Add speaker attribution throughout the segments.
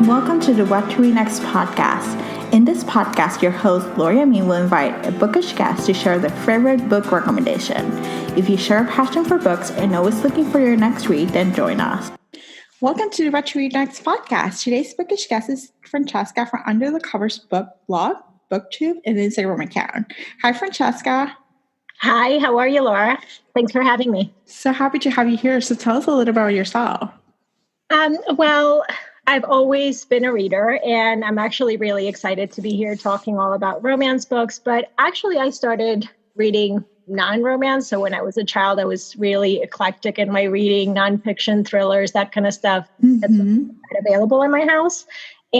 Speaker 1: and welcome to the What to Read Next podcast. In this podcast, your host, Gloria Me, will invite a bookish guest to share their favorite book recommendation. If you share a passion for books and always looking for your next read, then join us. Welcome to the What to Read Next podcast. Today's bookish guest is Francesca from Under the Covers book blog, BookTube, and Instagram account. Hi, Francesca.
Speaker 2: Hi, how are you, Laura? Thanks for having me.
Speaker 1: So happy to have you here. So tell us a little about yourself.
Speaker 2: Well, I've always been a reader, and I'm actually really excited to be here talking all about romance books. But actually, I started reading non-romance. So when I was a child, I was really eclectic in my reading, nonfiction, thrillers, that kind of stuff that's available in my house.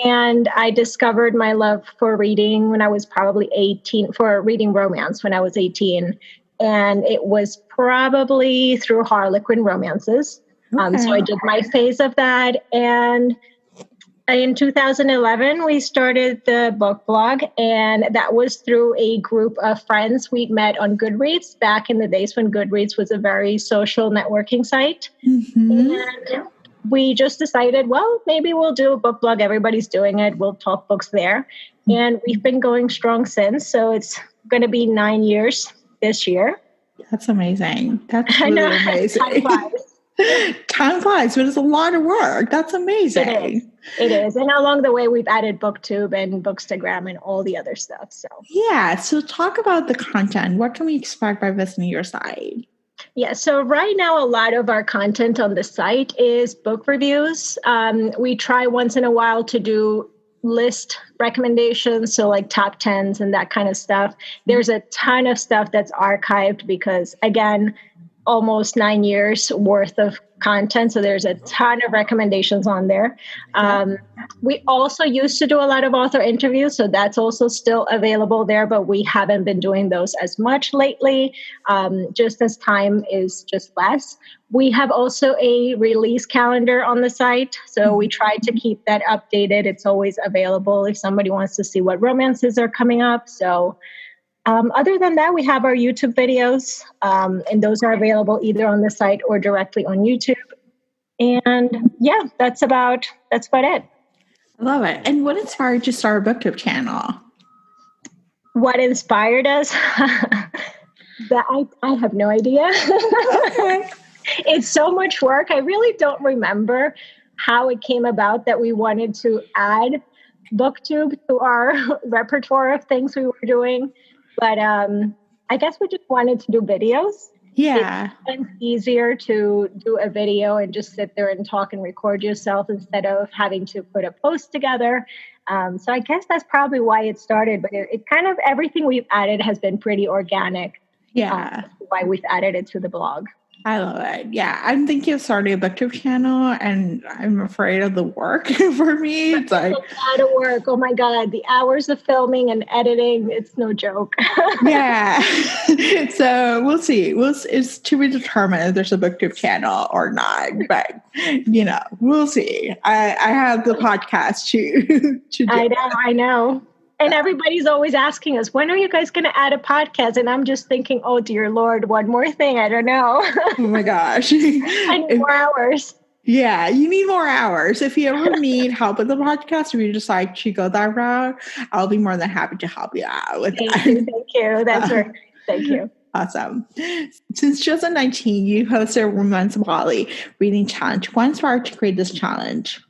Speaker 2: And I discovered my love for reading when I was probably 18, for reading romance when I was 18. And it was probably through Harlequin romances. So I did my phase of that. And in 2011, we started the book blog, and that was through a group of friends we met on Goodreads back in the days when Goodreads was a very social networking site. And we just decided, well, maybe we'll do a book blog. Everybody's doing it. We'll talk books there. And we've been going strong since. So it's going to be 9 years this year.
Speaker 1: That's amazing. That's really amazing. Time flies, but it's a lot of work. That's amazing.
Speaker 2: It is. And along the way, we've added BookTube and Bookstagram and all the other stuff. So
Speaker 1: talk about the content. What can we expect by visiting your site?
Speaker 2: Yeah, so right now, a lot of our content on the site is book reviews. We try once in a while to do list recommendations, so like top 10s and that kind of stuff. There's a ton of stuff that's archived because, again, almost 9 years worth of content. So there's a ton of recommendations on there. We also used to do a lot of author interviews. So that's also still available there, but we haven't been doing those as much lately, just as time is just less. We have also a release calendar on the site. So we try to keep that updated. It's always available if somebody wants to see what romances are coming up. So other than that, we have our YouTube videos, and those are available either on the site or directly on YouTube. And yeah, that's about it.
Speaker 1: I love it. And what inspired you to start a BookTube channel?
Speaker 2: What inspired us? That I have no idea. It's so much work. I really don't remember how it came about that we wanted to add BookTube to our repertoire of things we were doing. But I guess we just wanted to do videos.
Speaker 1: Yeah.
Speaker 2: It's easier to do a video and just sit there and talk and record yourself instead of having to put a post together. So I guess that's probably why it started. But it kind of, everything we've added has been pretty organic.
Speaker 1: Yeah.
Speaker 2: Why we've added it to the blog.
Speaker 1: I love it. Yeah, I'm thinking of starting a BookTube channel, and I'm afraid of the work for me. It's like
Speaker 2: a lot of work. Oh my God, the hours of filming and editing, it's no joke.
Speaker 1: Yeah. So we'll see. It's to be determined if there's a BookTube channel or not. But, we'll see. I have the podcast to do.
Speaker 2: I know. And everybody's always asking us, when are you guys going to add a podcast? And I'm just thinking, oh, dear Lord, one more thing. I don't know.
Speaker 1: Oh, my gosh.
Speaker 2: I need more hours.
Speaker 1: Yeah, you need more hours. If you ever need help with the podcast, or you decide to go that route, I'll be more than happy to help you out with that.
Speaker 2: Thank you. That's right. Thank you.
Speaker 1: Awesome. Since 2019, you hosted Romanceopoly reading challenge. What inspired you to create this challenge?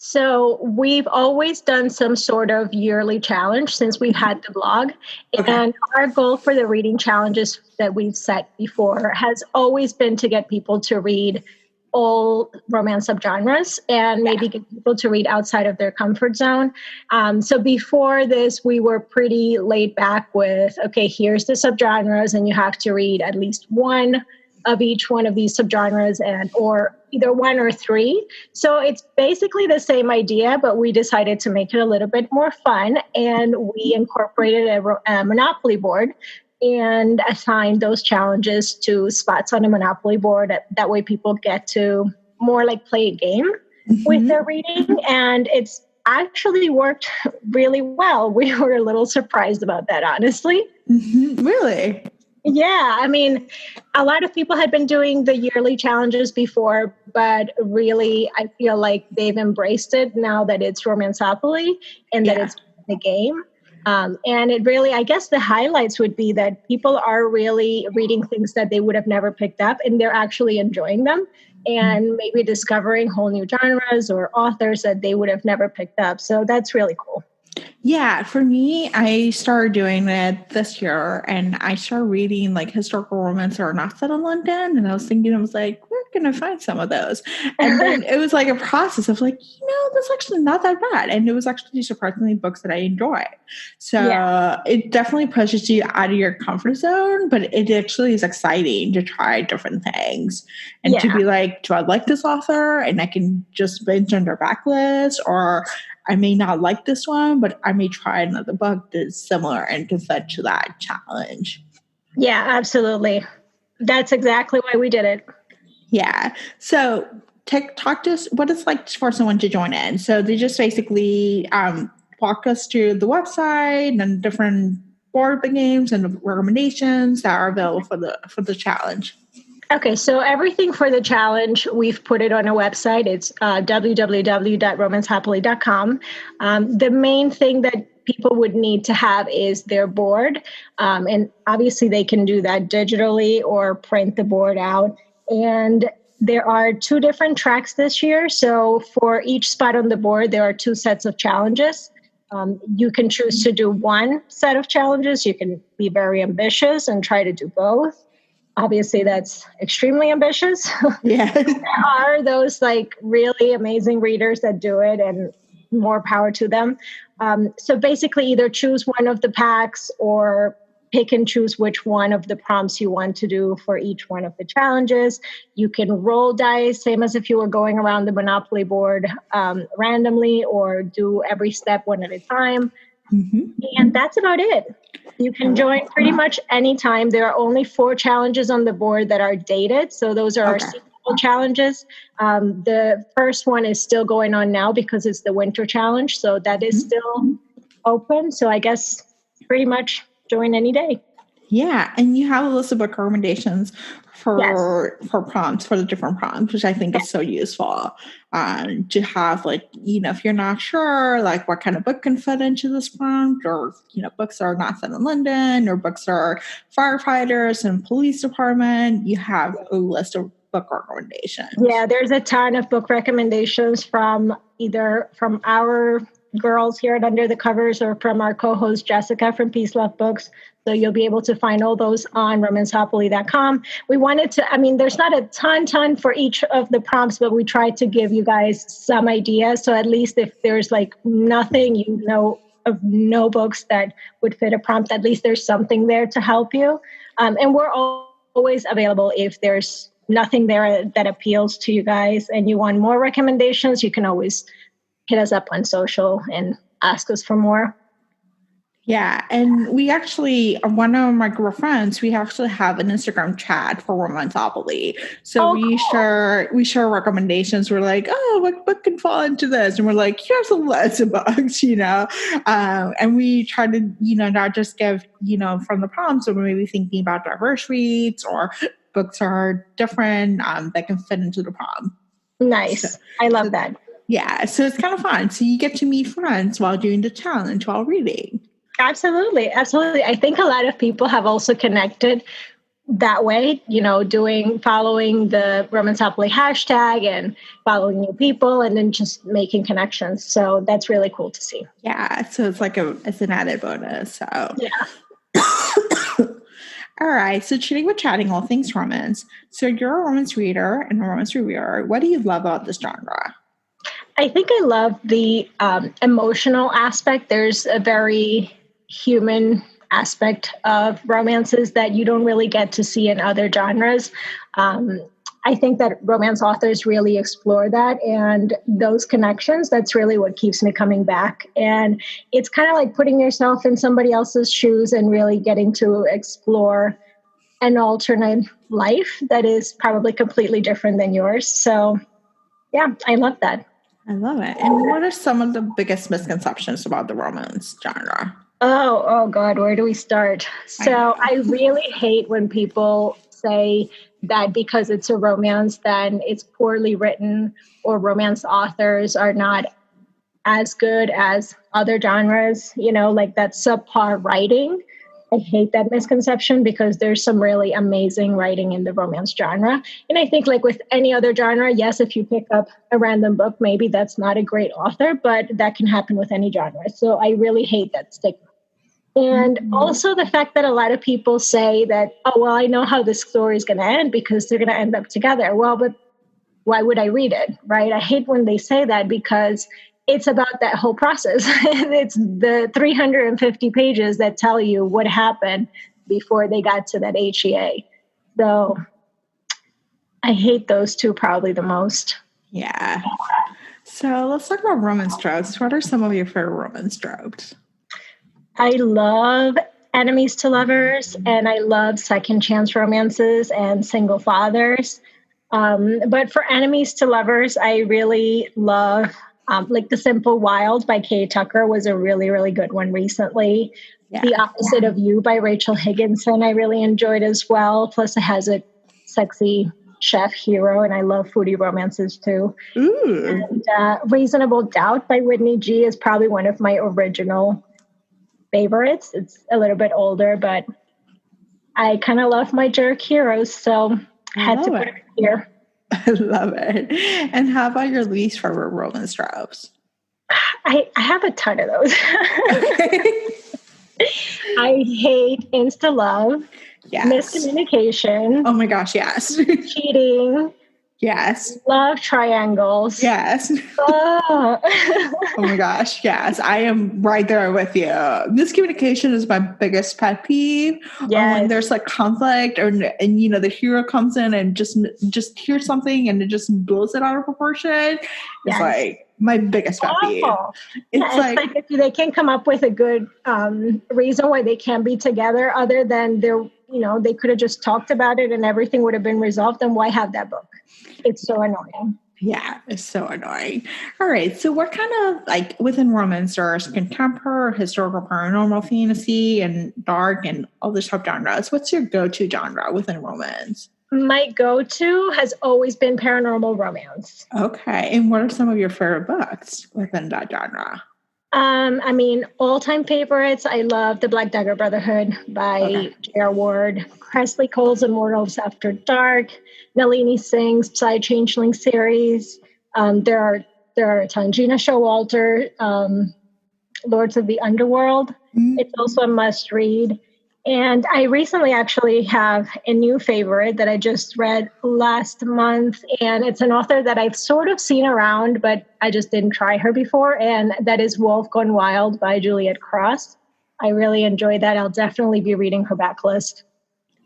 Speaker 2: So we've always done some sort of yearly challenge since we've had the blog. Okay. And our goal for the reading challenges that we've set before has always been to get people to read all romance subgenres and maybe get people to read outside of their comfort zone. So before this, we were pretty laid back with, okay, here's the subgenres, and you have to read at least one of each one of these subgenres, or either one or three. So it's basically the same idea, but we decided to make it a little bit more fun, and we incorporated a Monopoly board and assigned those challenges to spots on a Monopoly board. That way people get to more like play a game with their reading, and it's actually worked really well. We were a little surprised about that, honestly.
Speaker 1: Really?
Speaker 2: Yeah, I mean, a lot of people had been doing the yearly challenges before, but really, I feel like they've embraced it now that it's Romanceopoly and that
Speaker 1: Yeah.
Speaker 2: it's the game. And it really, I guess the highlights would be that people are really reading things that they would have never picked up and they're actually enjoying them and maybe discovering whole new genres or authors that they would have never picked up. So that's really cool.
Speaker 1: Yeah, for me, I started doing it this year and I started reading like historical romance that are not set in London. And I was thinking, I was like, where can I find some of those? And then it was like a process of like, that's actually not that bad. And it was actually surprisingly books that I enjoy. So
Speaker 2: Yeah.
Speaker 1: it definitely pushes you out of your comfort zone, but it actually is exciting to try different things and to
Speaker 2: Yeah.
Speaker 1: be like, do I like this author? And I can just binge on their backlist, or I may not like this one, but I may try another book that's similar and can fit to that challenge.
Speaker 2: Yeah, absolutely. That's exactly why we did it.
Speaker 1: Yeah. So talk to us what it's like for someone to join in. So they just basically walk us to the website and different board games and recommendations that are available for the challenge.
Speaker 2: Okay, so everything for the challenge, we've put it on a website. It's www.romancehappily.com. The main thing that people would need to have is their board. And obviously, they can do that digitally or print the board out. And there are 2 different tracks this year. So for each spot on the board, there are 2 sets of challenges. You can choose to do one set of challenges. You can be very ambitious and try to do both. Obviously, that's extremely ambitious.
Speaker 1: Yeah.
Speaker 2: There are those like really amazing readers that do it, and more power to them. So basically, either choose one of the packs or pick and choose which one of the prompts you want to do for each one of the challenges. You can roll dice, same as if you were going around the Monopoly board randomly, or do every step one at a time.
Speaker 1: Mm-hmm.
Speaker 2: And that's about it. You can join pretty much anytime. There are only 4 challenges on the board that are dated. So those are our seasonal challenges. The first one is still going on now because it's the winter challenge. So that is still open. So I guess pretty much join any day.
Speaker 1: Yeah, and you have a list of book recommendations
Speaker 2: Yes.
Speaker 1: for prompts for the different prompts, which I think is so useful. To have like if you're not sure like what kind of book can fit into this prompt, or books that are not set in London, or books that are firefighters and police department, you have a list of book recommendations.
Speaker 2: Yeah, there's a ton of book recommendations from either from our girls here at Under the Covers or from our co-host Jessica from Peace Love Books. So you'll be able to find all those on romanceopoly.com. We wanted to, I mean, there's not a ton for each of the prompts, but we tried to give you guys some ideas. So at least if there's like nothing, of no books that would fit a prompt, at least there's something there to help you. And we're always available if there's nothing there that appeals to you guys and you want more recommendations. You can always hit us up on social and ask us for more.
Speaker 1: Yeah, and we actually, one of my group of friends, we actually have an Instagram chat for Romanceopoly. So we share recommendations. We're like, oh, what book can fall into this? And we're like, here's a list of books, and we try to, not just give, from the prompts, or maybe thinking about diverse reads or books are different that can fit into the prompt.
Speaker 2: Nice. I love that.
Speaker 1: Yeah, so it's kind of fun. So you get to meet friends while doing the challenge, while reading.
Speaker 2: Absolutely. I think a lot of people have also connected that way, following the Romanceopoly hashtag and following new people and then just making connections. So that's really cool to see.
Speaker 1: Yeah. So it's like it's an added bonus. So
Speaker 2: yeah.
Speaker 1: All right. So today we're chatting all things romance. So you're a romance reader and a romance reviewer. What do you love about this genre?
Speaker 2: I think I love the emotional aspect. There's a very human aspect of romances that you don't really get to see in other genres. I think that romance authors really explore that and those connections. That's really what keeps me coming back. And it's kind of like putting yourself in somebody else's shoes and really getting to explore an alternate life that is probably completely different than yours. So, yeah, I love that.
Speaker 1: I love it. And what are some of the biggest misconceptions about the romance genre?
Speaker 2: Oh God, where do we start?
Speaker 1: I
Speaker 2: So
Speaker 1: know.
Speaker 2: I really hate when people say that because it's a romance, then it's poorly written, or romance authors are not as good as other genres, like that subpar writing. I hate that misconception because there's some really amazing writing in the romance genre. And I think, like with any other genre, yes, if you pick up a random book, maybe that's not a great author, but that can happen with any genre. So I really hate that stigma. And
Speaker 1: Mhm.
Speaker 2: also the fact that a lot of people say that, oh, well, I know how this story is going to end because they're going to end up together. Well, but why would I read it? Right? I hate when they say that because it's about that whole process. It's the 350 pages that tell you what happened before they got to that HEA. So I hate those two probably the most.
Speaker 1: Yeah. So let's talk about romance tropes. What are some of your favorite romance tropes?
Speaker 2: I love enemies to lovers, and I love second chance romances and single fathers. But for enemies to lovers, I really love like The Simple Wild by Kay Tucker was a really, really good one recently.
Speaker 1: Yeah.
Speaker 2: The Opposite of You by Rachel Higginson, I really enjoyed as well. Plus, it has a sexy chef hero, and I love foodie romances too.
Speaker 1: Ooh.
Speaker 2: And Reasonable Doubt by Whitney G is probably one of my original favorites. It's a little bit older, but I kind of love my jerk heroes, so
Speaker 1: I
Speaker 2: had to
Speaker 1: love
Speaker 2: put
Speaker 1: it.
Speaker 2: it here.
Speaker 1: I love it. And how about your least favorite romance tropes?
Speaker 2: I have a ton of those.
Speaker 1: Okay.
Speaker 2: I hate insta love,
Speaker 1: Yes.
Speaker 2: miscommunication,
Speaker 1: Oh my gosh, yes.
Speaker 2: cheating,
Speaker 1: Yes.
Speaker 2: love triangles.
Speaker 1: Yes.
Speaker 2: Oh.
Speaker 1: Oh my gosh, yes. I am right there with you. Miscommunication is my biggest pet peeve. Or when
Speaker 2: Yes,
Speaker 1: there's like conflict, or and the hero comes in and just hears something and it just blows it out of proportion. It's
Speaker 2: yes.
Speaker 1: like my biggest pet peeve.
Speaker 2: Awful.
Speaker 1: It's
Speaker 2: Yeah, it's
Speaker 1: like
Speaker 2: like if they can't come up with a good reason why they can't be together other than they could have just talked about it and everything would have been resolved, then why have that book? It's so annoying.
Speaker 1: yeah, it's so annoying. All right. So what kind of like within romance there's contemporary, historical, paranormal, fantasy, and dark and all the subgenres. What's your go-to genre within romance?
Speaker 2: My go-to has always been paranormal romance.
Speaker 1: Okay. And what are some of your favorite books within that genre?
Speaker 2: I mean, all-time favorites. I love The Black Dagger Brotherhood
Speaker 1: Okay.
Speaker 2: by J.R. Ward, Presley Cole's Immortals After Dark, Nalini Singh's Psy Changeling series. There are a ton. Gina Showalter, Lords of the Underworld. It's also a must read. And I recently actually have a new favorite that I just read last month. And it's an author that I've sort of seen around, but I just didn't try her before. And that is Wolf Gone Wild by Juliet Cross. I really enjoyed that. I'll definitely be reading her backlist.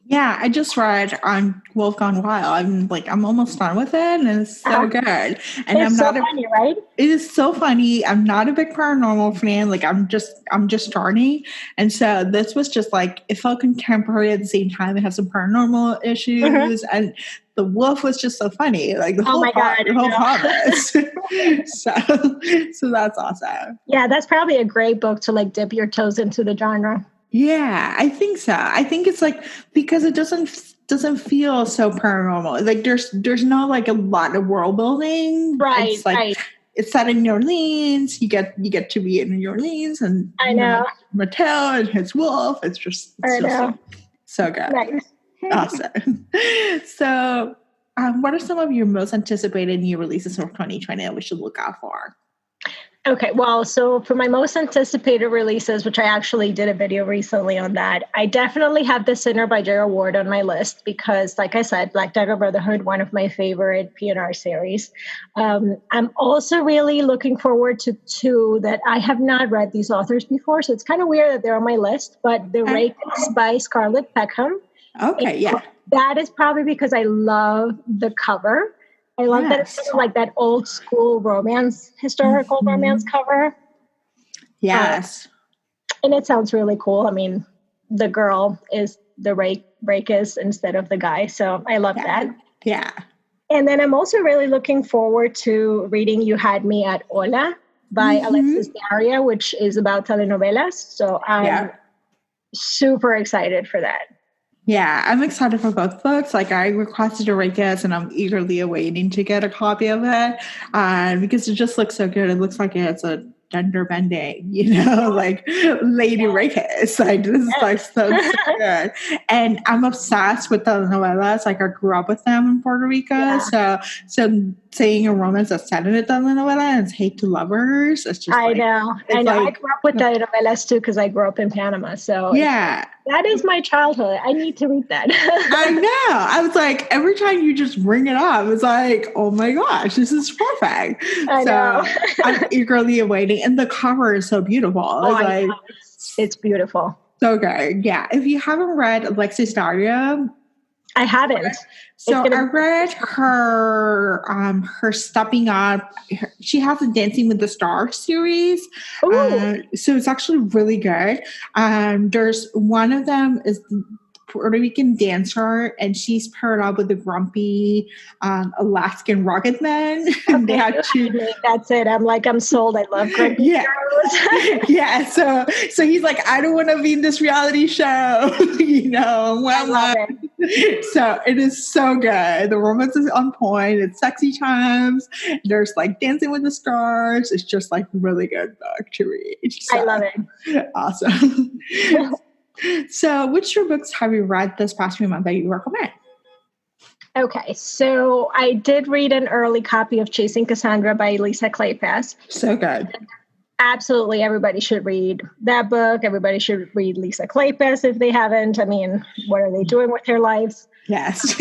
Speaker 1: Yeah, I just read on Wolf Gone Wild. I'm almost done with it, and it's so
Speaker 2: Uh,
Speaker 1: good. And I'm
Speaker 2: it's so
Speaker 1: not a
Speaker 2: funny, right?
Speaker 1: it is so funny. I'm not a big paranormal fan. Like I'm just starting. And so this was just like it felt contemporary at the same time. It had some paranormal
Speaker 2: Mhm.
Speaker 1: issues and the wolf was just so funny. Like
Speaker 2: Oh my God,
Speaker 1: the
Speaker 2: I
Speaker 1: whole
Speaker 2: know.
Speaker 1: promise. so so that's awesome.
Speaker 2: Yeah, that's probably a great book to like dip your toes into the genre.
Speaker 1: Yeah, I think so. I think it's like because it doesn't feel so paranormal. Like there's not like a lot of world building.
Speaker 2: Right,
Speaker 1: It's like
Speaker 2: right.
Speaker 1: it's set in New Orleans. You get to be in New Orleans and
Speaker 2: I know.
Speaker 1: Mattel and his wolf. It's
Speaker 2: I
Speaker 1: just
Speaker 2: know.
Speaker 1: so good.
Speaker 2: Nice.
Speaker 1: Awesome. So, what are some of your most anticipated new releases of 2020 that we should look out for?
Speaker 2: Okay, well, so for my most anticipated releases, which I actually did a video recently on that, I definitely have The Sinner by J.R. Ward on my list because, like I said, Black Dagger Brotherhood, one of my favorite PNR series. I'm also really looking forward to two that I have not read these authors before, so it's kind of weird that they're on my list, but The
Speaker 1: Okay.
Speaker 2: Rakes by Scarlett Peckham.
Speaker 1: Okay. Yeah.
Speaker 2: That is probably because I love the cover. I love that it's sort
Speaker 1: Yes.
Speaker 2: of like that old school romance, historical romance
Speaker 1: Mhm.
Speaker 2: cover. Uh,
Speaker 1: Yes.
Speaker 2: and it sounds really cool. I mean, the girl is the rakist instead of the guy. So I love
Speaker 1: Yeah.
Speaker 2: that.
Speaker 1: Yeah.
Speaker 2: And then I'm also really looking forward to reading You Had Me at Hola by Alexis Daria, which is about telenovelas. So I'm super excited for that.
Speaker 1: Yeah, I'm excited for both books. Like, I requested to read this, and I'm eagerly awaiting to get a copy of it because it just looks so good. It looks like it's a gender bending, like Lady Rakes. Like, this is like so good. And I'm obsessed with telenovelas. Like, I grew up with them in Puerto Rico. So seeing a romance that's set in a telenovela and it's hate to lovers, it's just
Speaker 2: I know. I grew up with telenovelas too because I grew up in Panama. So
Speaker 1: yeah.
Speaker 2: That is my childhood. I need to read that.
Speaker 1: I know. I was like, every time you just bring it up, it's like, oh my gosh, this is perfect.
Speaker 2: I know.
Speaker 1: I'm eagerly awaiting. And the cover is so beautiful.
Speaker 2: It's beautiful.
Speaker 1: So good. Yeah. If you haven't read Alexis Daria,
Speaker 2: I haven't.
Speaker 1: So I read her Stepping Up. She has a Dancing with the Stars series. So it's actually really good. There's one of them is Puerto Rican dancer, and she's paired up with a grumpy Alaskan rugged man. And they had
Speaker 2: That's it. I'm sold. I love grumpy girls.
Speaker 1: Yeah. So he's like, I don't want to be in this reality show. I love it. So it is so good. The romance is on point. It's sexy times. There's like Dancing with the Stars. It's just like really good book to read. So,
Speaker 2: I love it.
Speaker 1: Awesome. So, which your books have you read this past few months that you recommend?
Speaker 2: Okay, so I did read an early copy of Chasing Cassandra by Lisa Kleypas.
Speaker 1: So good.
Speaker 2: Absolutely, everybody should read that book. Everybody should read Lisa Kleypas if they haven't. I mean, what are they doing with their lives?
Speaker 1: Yes.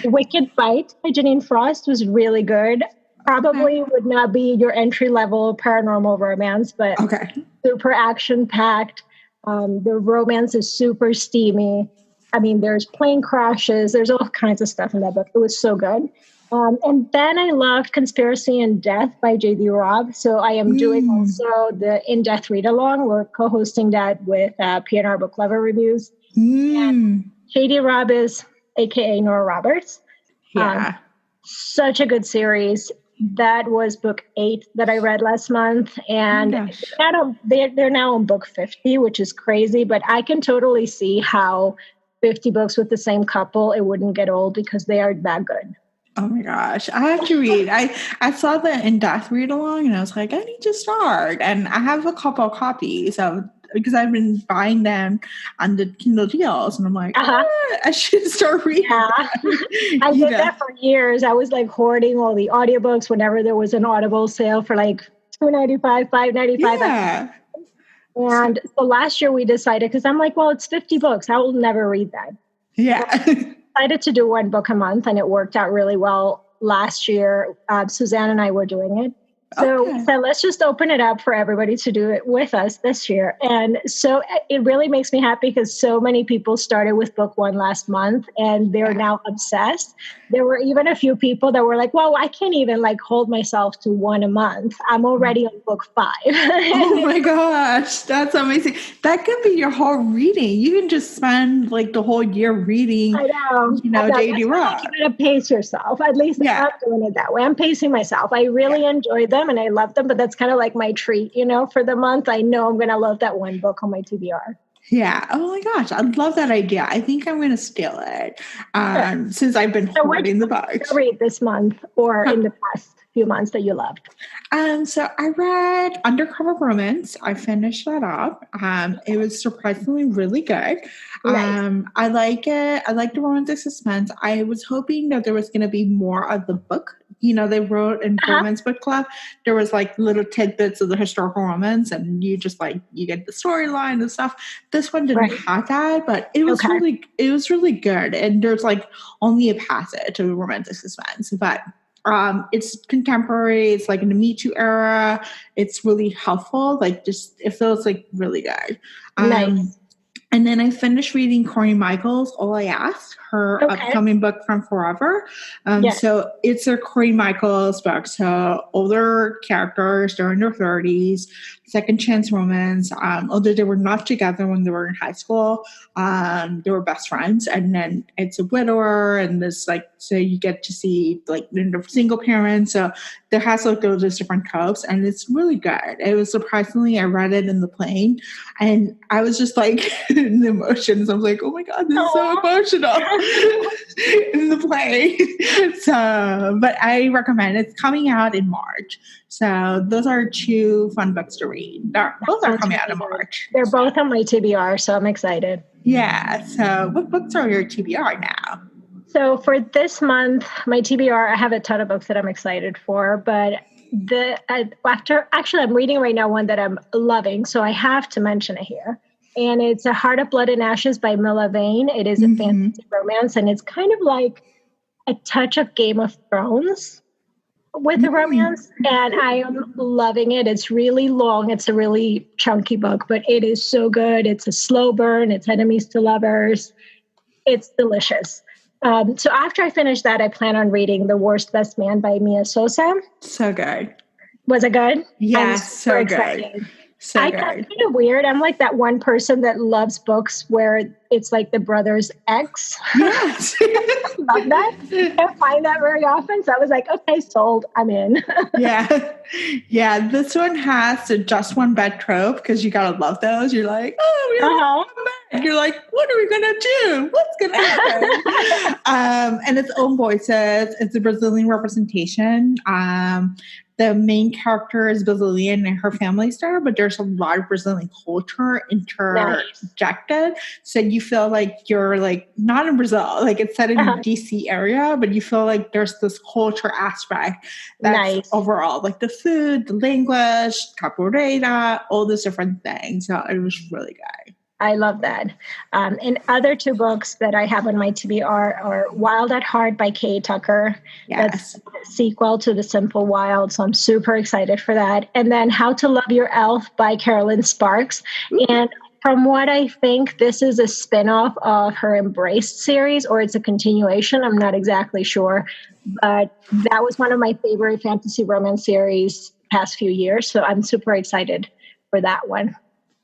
Speaker 2: Wicked Bite by Janine Frost was really good. Probably would not be your entry-level paranormal romance, but super action-packed. The romance is super steamy. I mean, there's plane crashes. There's all kinds of stuff in that book. It was so good. And then I loved Conspiracy in Death by J.D. Robb. So I am doing also the In Death read-along. We're co-hosting that with P&R Book Lover Reviews. And J.D. Robb is a.k.a. Nora Roberts.
Speaker 1: Yeah.
Speaker 2: Such a good series. That was book 8 that I read last month. And they're now on book 50, which is crazy. But I can totally see how 50 books with the same couple, it wouldn't get old because they are that good.
Speaker 1: Oh my gosh. I have to read. I saw the In Death read along and I was like, I need to start. And I have a couple of copies because I've been buying them on the Kindle deals. And I'm like, I should start reading.
Speaker 2: Yeah. I did that for years. I was like hoarding all the audiobooks whenever there was an Audible sale for like $2.95, $5.95.
Speaker 1: Yeah.
Speaker 2: And so last year we decided, because I'm like, well, it's 50 books. I will never read that.
Speaker 1: Yeah.
Speaker 2: So I decided to do one book a month, and it worked out really well last year. Suzanne and I were doing it. So let's just open it up for everybody to do it with us this year. And so it really makes me happy because so many people started with book 1 last month and they're now obsessed. There were even a few people that were like, well, I can't even like hold myself to 1 a month. I'm already on book 5.
Speaker 1: Oh my gosh, that's amazing. That could be your whole reading. You can just spend like the whole year reading,
Speaker 2: I know.
Speaker 1: J.D. Robb.
Speaker 2: You gotta pace yourself. At least I'm doing it that way. I'm pacing myself. I really enjoy them and I love them, but that's kind of like my treat, for the month. I know I'm going to love that one book on my TBR.
Speaker 1: Yeah. Oh my gosh. I love that idea. I think I'm going to steal it since I've been hoarding the books.
Speaker 2: Read this month or in the past few months that you loved?
Speaker 1: So I read Undercover Romance. I finished that up. It was surprisingly really good. Nice. I like it. I like the romantic suspense. I was hoping that there was going to be more of the book. They wrote in Romance Book Club. There was like little tidbits of the historical romance, and you just you get the storyline and stuff. This one didn't have that, but it was really good. And there's like only a passage of romantic suspense, but it's contemporary. It's like in the Me Too era. It's really helpful. It feels like really good.
Speaker 2: Nice.
Speaker 1: And then I finished reading Cory Michael's All I Ask, her upcoming book from Forever. So it's a Cory Michael's book. So older characters, they're in their 30s, second chance romance. Although they were not together when they were in high school, they were best friends. And then it's a widower and this so you get to see like the single parents. So there has like those different tropes, and it's really good. It was surprisingly, I read it in the plane, and I was just like in the emotions. I was like, oh my god, this is so emotional in the plane. So, but I recommend it. It's coming out in March. So those are two fun books to read. Both are coming out in March.
Speaker 2: They're both on my TBR, so I'm excited.
Speaker 1: Yeah. So what books are your TBR now?
Speaker 2: So for this month, my TBR, I have a ton of books that I'm excited for, but I'm reading right now one that I'm loving, so I have to mention it here. And it's A Heart of Blood and Ashes by Mila Vane. It is a fantasy romance, and it's kind of like a touch of Game of Thrones with the romance, and I am loving it. It's really long. It's a really chunky book, but it is so good. It's a slow burn. It's enemies to lovers. It's delicious. So after I finish that, I plan on reading The Worst Best Man by Mia Sosa.
Speaker 1: So good.
Speaker 2: Was it good?
Speaker 1: Yes, so
Speaker 2: excited.
Speaker 1: Good. So
Speaker 2: I
Speaker 1: good.
Speaker 2: kind of weird. I'm like that one person that loves books where it's like the brother's ex.
Speaker 1: Yes.
Speaker 2: Love that. I don't find that very often. So I was like, okay, sold. I'm in.
Speaker 1: Yeah. Yeah. This one has the just one bed trope because you got to love those. You're like, oh, you're like, what are we going to do? What's going to happen? And its own voices. It's a Brazilian representation. The main character is Brazilian and her family star, but there's a lot of Brazilian culture interjected. So you feel like you're like not in Brazil, like it's set in the DC area, but you feel like there's this culture aspect that's overall like the food, the language, capoeira, all these different things. So it was really good.
Speaker 2: I love that. And other two books that I have on my TBR are Wild at Heart by Kay Tucker.
Speaker 1: Yes.
Speaker 2: That's a sequel to The Simple Wild, so I'm super excited for that. And then How to Love Your Elf by Carolyn Sparks. Ooh. And from what I think, this is a spinoff of her Embraced series, or it's a continuation. I'm not exactly sure. But that was one of my favorite fantasy romance series the past few years, so I'm super excited for that one.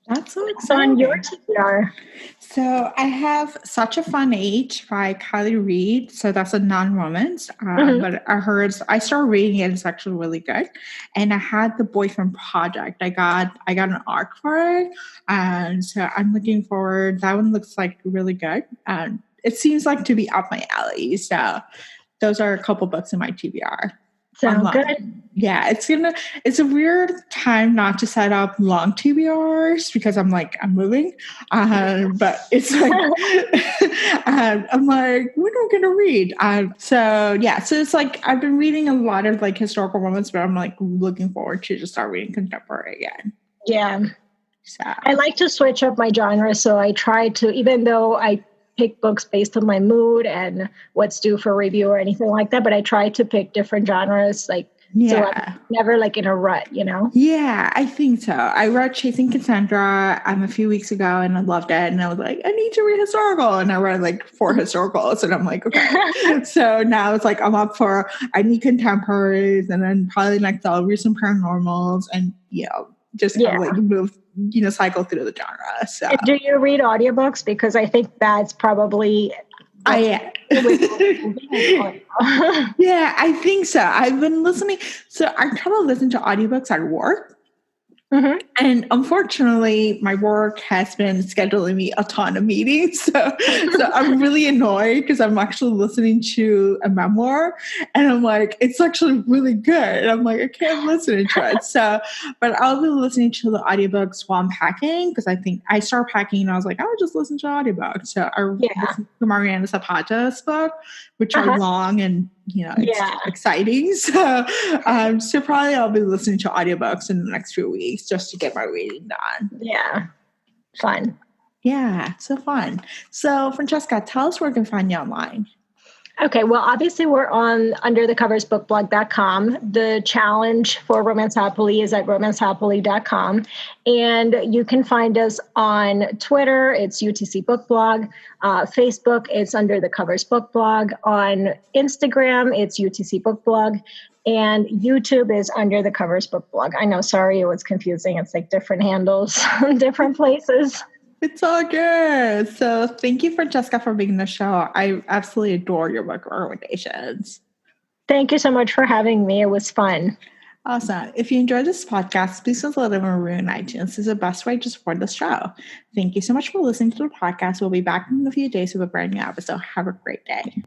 Speaker 1: That's so exciting.
Speaker 2: On your TBR.
Speaker 1: So I have Such a Fun Age by Kylie Reed. So that's a non-romance, but I started reading it. It's actually really good. And I had The Boyfriend Project. I got an arc for it, and so I'm looking forward. That one looks like really good. It seems like to be up my alley. So those are a couple books in my TBR.
Speaker 2: Sounds good.
Speaker 1: Yeah, it's a weird time not to set up long TBRs because I'm moving. But it's like, I'm like, when are we going to read? So it's like, I've been reading a lot of like historical romance, but I'm like looking forward to just start reading contemporary again.
Speaker 2: Yeah.
Speaker 1: So
Speaker 2: I like to switch up my genre. So I try to, even though I pick books based on my mood and what's due for review or anything like that, but I try to pick different genres, so I'm never like in a rut, you know?
Speaker 1: Yeah, I think so. I read Chasing Cassandra a few weeks ago and I loved it, and I was like, I need to read historical, and I read like 4 historicals, and I'm like, okay. So now it's like I need contemporaries, and then probably next I'll read some paranormals, and just kind of like move, cycle through the genre. So
Speaker 2: do you read audiobooks? Because I think that's probably
Speaker 1: yeah, I think so. I've been listening. So I try to listen to audiobooks at work. Mm-hmm. And unfortunately, my work has been scheduling me a ton of meetings. So I'm really annoyed because I'm actually listening to a memoir, and I'm like, it's actually really good. And I'm like, I can't listen to it. So, but I'll be listening to the audiobooks while I'm packing, because I think I start packing and I was like, I'll just listen to audiobooks. So I listened to Mariana Zapata's book, which are long and exciting. So probably I'll be listening to audiobooks in the next few weeks just to get my reading done.
Speaker 2: Yeah. Fun.
Speaker 1: Yeah, so fun. So Francesca, tell us where we can find you online.
Speaker 2: Okay, well, obviously we're on underthecoversbookblog.com. The challenge for Romanceopoly is at romanceopoly.com. And you can find us on Twitter, it's UTC Book Blog. Facebook, it's Under the Covers Book Blog. On Instagram, it's UTC Book Blog. And YouTube is Under the Covers Book Blog. I know, sorry, it was confusing. It's like different handles, different places.
Speaker 1: It's all good. So thank you, Francesca, for being on the show. I absolutely adore your book recommendations.
Speaker 2: Thank you so much for having me. It was fun.
Speaker 1: Awesome. If you enjoyed this podcast, please consider leaving a review on iTunes. This is the best way to support the show. Thank you so much for listening to the podcast. We'll be back in a few days with a brand new episode. Have a great day.